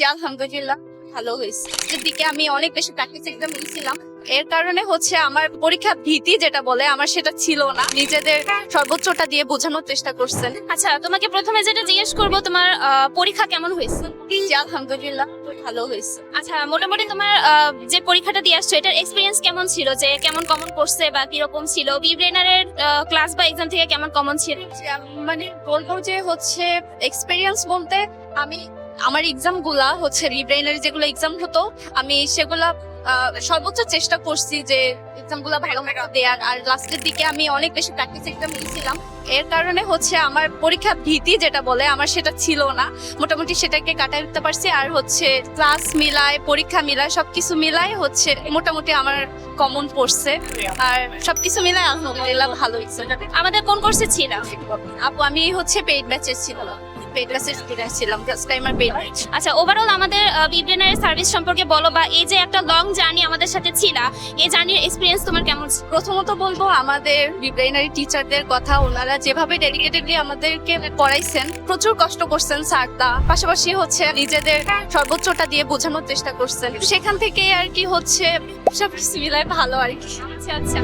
জি আলহামদুলিল্লাহ ভালো হয়েছে। যেদিকে আমি অনেক বেশি প্র্যাকটিস এক্সাম দিয়েছিলাম, এর কারণে হচ্ছে আমার পরীক্ষা ভীতি যেটা বলে আমার সেটা ছিল না। নিজেদের সর্বোচ্চটা দিয়ে বোঝানোর চেষ্টা করছেন। আচ্ছা, তোমাকে প্রথমে যেটা জিজ্ঞেস করবো, তোমার পরীক্ষা কেমন হয়েছে? জি আলহামদুলিল্লাহ ভালো হয়েছে। আচ্ছা, মোটামুটি তোমার যে পরীক্ষাটা দিয়ে আসছো, এটার এক্সপিরিয়েন্স কেমন ছিল? যে কেমন কমন করছে বা কিরকম ছিল? বিব্রেনারের ক্লাস বা এক্সাম থেকে কেমন কমন ছিল? যে আমি মানে বলবো যে হচ্ছে এক্সপিরিয়েন্স বলতে আমি আমার এক্সাম গুলা হচ্ছে রিব্রেইনারি যেগুলো এক্সাম হতো আমি সেগুলা সর্বোচ্চ চেষ্টা করছি যে এক্সাম গুলা ভালো মতো দেওয়ার। আর লাস্টের দিকে আমি অনেক বেশি প্র্যাকটিস এক্সাম দিয়েছিলাম, এর কারণে হচ্ছে আমার পরীক্ষা ভীতি যেটা বলে আমার সেটা ছিল না। মোটামুটি সেটাকে কাটাই উঠতে পারছি। আর হচ্ছে ক্লাস মিলায় পরীক্ষা মিলায় সবকিছু মিলায় হচ্ছে মোটামুটি আমার কমন পড়ছে। আর সবকিছু মিলায় আলহামদুলিল্লাহ ভালো হয়েছে। আমাদের কোন কোর্সে ছিল? আপু আমি হচ্ছে পেইড ব্যাচে ছিলাম, পেইড ব্যাচের স্টুডেন্ট ছিলাম, ফার্স্ট টাইমার পেইড ব্যাচ। আচ্ছা, ওভারঅল আমাদের বিব্রেনারের সার্ভিস সম্পর্কে বলো, বা এই যে একটা লং জার্নি আমাদের সাথে ছিল, এই জার্নির এক্সপিরিয়েন্স তোমার কেমন ছিল? প্রথমত বলবো আমাদের বিব্রেইনারি টিচারদের কথা। ওনারা যেভাবে ডেডিকেটেডলি আমাদেরকে পড়াইছেন, প্রচুর কষ্ট করছেন স্যারদা, পাশাপাশি হচ্ছে নিজেদের সর্বোচ্চটা দিয়ে বোঝানোর চেষ্টা করছেন। সেখান থেকে আর কি হচ্ছে সবকিছু মিলায় ভালো আর কি। আচ্ছা আচ্ছা।